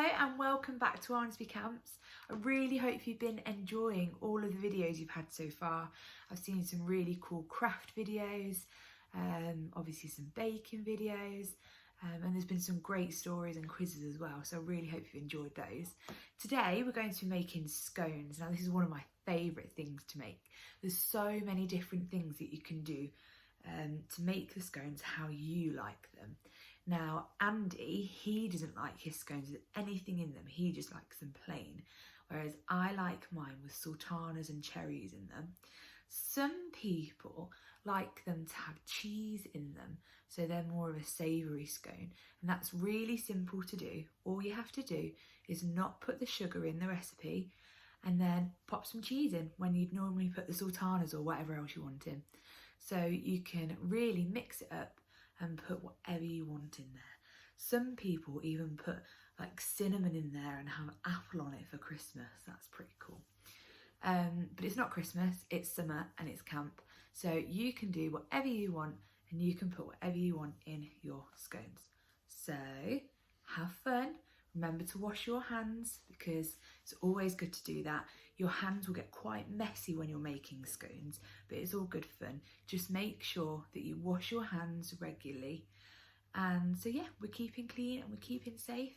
Hello and welcome back to Arnsby Camps. I really hope you've been enjoying all of the videos you've had so far. I've seen some really cool craft videos, obviously some baking videos, and there's been some great stories and quizzes as well, so I really hope you've enjoyed those. Today we're going to be making scones. Now this is one of my favourite things to make. There's so many different things that you can do to make the scones how you like them. Now Andy, he doesn't like his scones with anything in them, he just likes them plain, whereas I like mine with sultanas and cherries in them. Some people like them to have cheese in them, so they're more of a savoury scone, and that's really simple to do. All you have to do is not put the sugar in the recipe and then pop some cheese in when you'd normally put the sultanas or whatever else you want in. So you can really mix it up and put whatever you want in there. Some people even put like cinnamon in there and have apple on it for Christmas. That's pretty cool. But it's not Christmas, it's summer and it's camp. So you can do whatever you want and you can put whatever you want in your scones. So have fun. Remember to wash your hands because it's always good to do that. Your hands will get quite messy when you're making scones, but it's all good fun. Just make sure that you wash your hands regularly. And so yeah, we're keeping clean and we're keeping safe.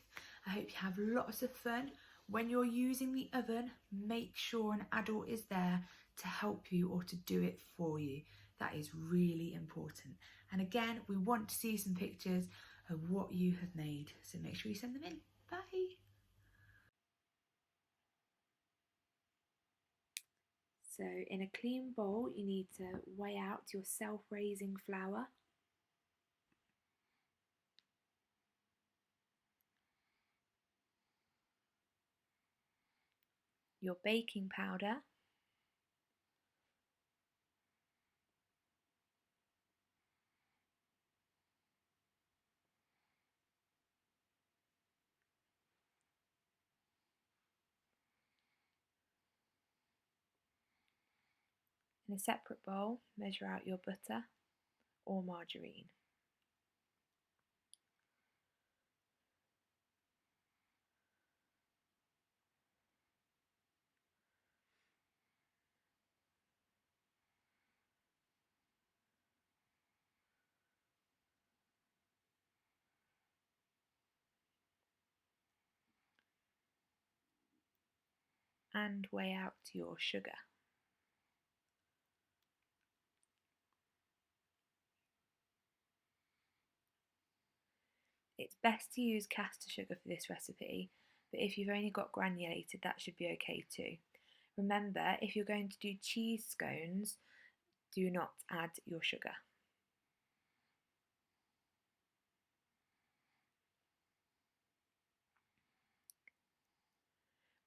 I hope you have lots of fun. When you're using the oven, make sure an adult is there to help you or to do it for you. That is really important. And again, we want to see some pictures of what you have made, so make sure you send them in. Bye. So in a clean bowl, you need to weigh out your self-raising flour, your baking powder, in a separate bowl, measure out your butter or margarine. And weigh out your sugar. It's best to use caster sugar for this recipe, but if you've only got granulated, that should be okay too. Remember, if you're going to do cheese scones, do not add your sugar.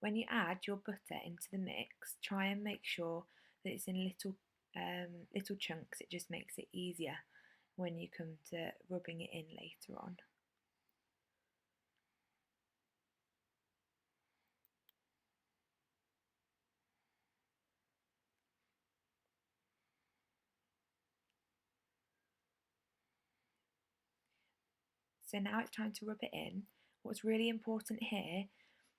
When you add your butter into the mix, try and make sure that it's in little chunks. It just makes it easier when you come to rubbing it in later on. So now it's time to rub it in. What's really important here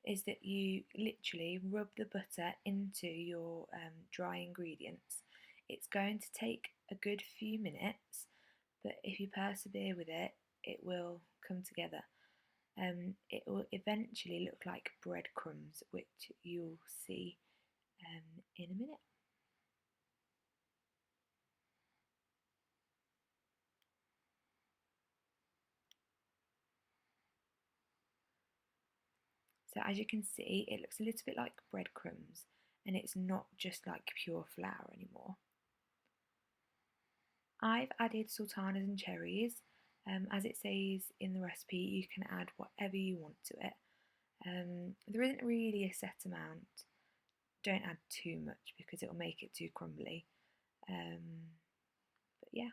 is that you literally rub the butter into your dry ingredients. It's going to take a good few minutes, but if you persevere with it, it will come together. It will eventually look like breadcrumbs, which you'll see in a minute. So as you can see, it looks a little bit like breadcrumbs, and it's not just like pure flour anymore. I've added sultanas and cherries. As it says in the recipe, you can add whatever you want to it. There isn't really a set amount. Don't add too much because it will make it too crumbly. But yeah.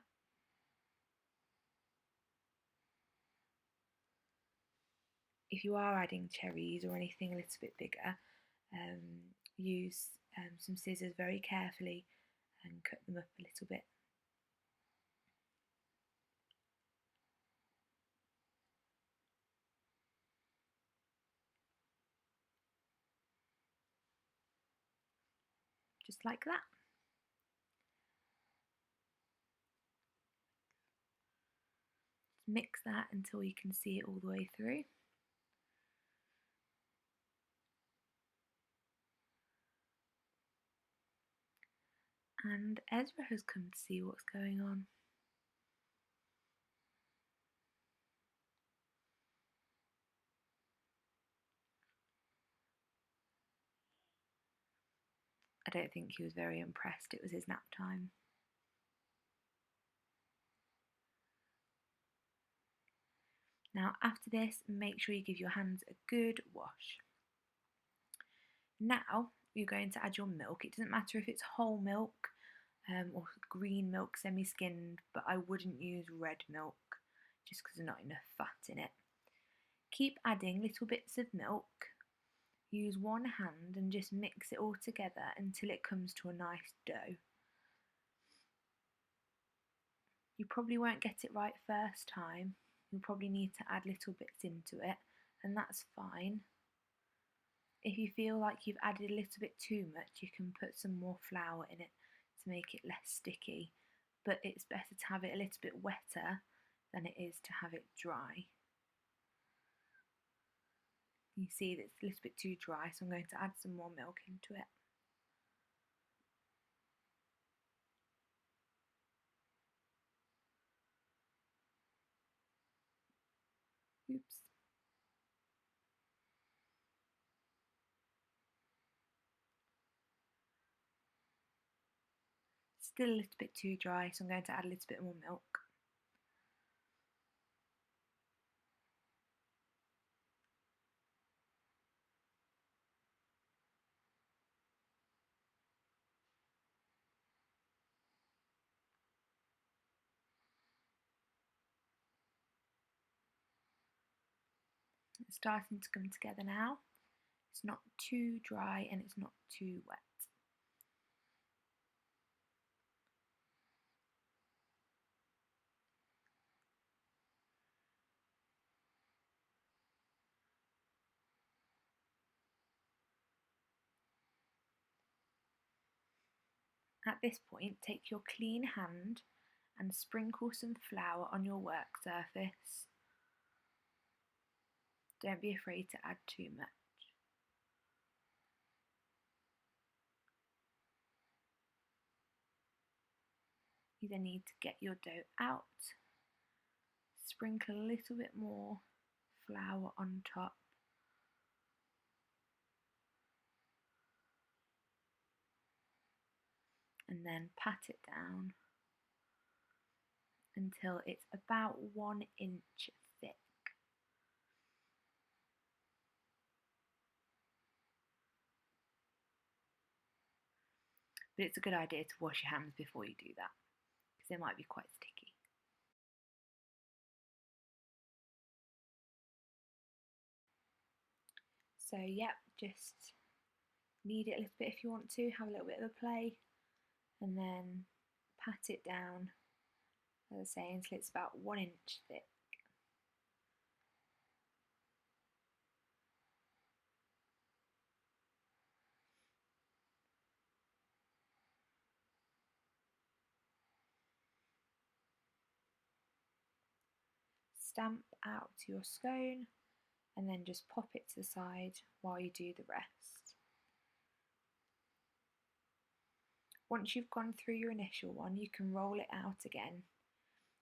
If you are adding cherries or anything a little bit bigger, use some scissors very carefully and cut them up a little bit. just like that. Mix that until you can see it all the way through. And Ezra has come to see what's going on. I don't think he was very impressed. It was his nap time. Now after this, make sure you give your hands a good wash. Now you're going to add your milk. It doesn't matter if it's whole milk or green milk semi-skimmed, but I wouldn't use red milk just because there's not enough fat in it. Keep adding little bits of milk. Use one hand and just mix it all together until it comes to a nice dough. You probably won't get it right first time. You'll probably need to add little bits into it, and that's fine. If you feel like you've added a little bit too much, you can put some more flour in it to make it less sticky, but it's better to have it a little bit wetter than it is to have it dry. You see that it's a little bit too dry, so I'm going to add some more milk into it. Oops. Still a little bit too dry, so I'm going to add a little bit more milk. It's starting to come together now. It's not too dry and it's not too wet. At this point, take your clean hand and sprinkle some flour on your work surface. Don't be afraid to add too much. You then need to get your dough out, sprinkle a little bit more flour on top, and then pat it down until it's about 1 inch thick. But it's a good idea to wash your hands before you do that, because they might be quite sticky. So yeah, just knead it a little bit if you want to, have a little bit of a play, and then pat it down, as I say, until it's about 1 inch thick. Stamp out your scone and then just pop it to the side while you do the rest. Once you've gone through your initial one, you can roll it out again.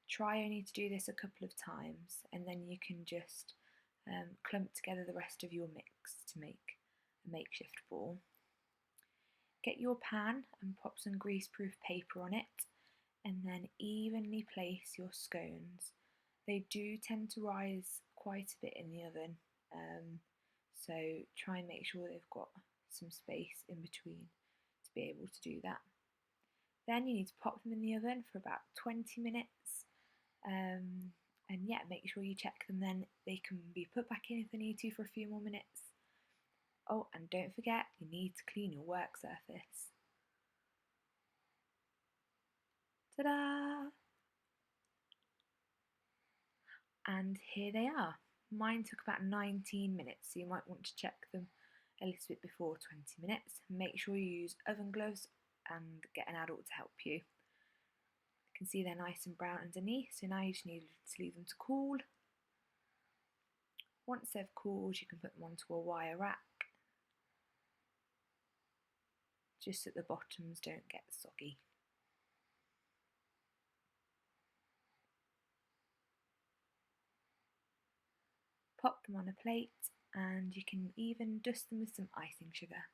Try only to do this a couple of times, and then you can just clump together the rest of your mix to make a makeshift ball. Get your pan and pop some greaseproof paper on it, and then evenly place your scones. They do tend to rise quite a bit in the oven, so try and make sure they've got some space in between to be able to do that. Then you need to pop them in the oven for about 20 minutes, and yeah, make sure you check them, then they can be put back in if they need to for a few more minutes. Oh, and don't forget, you need to clean your work surface. Ta-da! And here they are. Mine took about 19 minutes, so you might want to check them a little bit before 20 minutes. Make sure you use oven gloves and get an adult to help you. You can see they're nice and brown underneath, so now you just need to leave them to cool. Once they've cooled, you can put them onto a wire rack, just so the bottoms don't get soggy. Pop them on a plate, and you can even dust them with some icing sugar.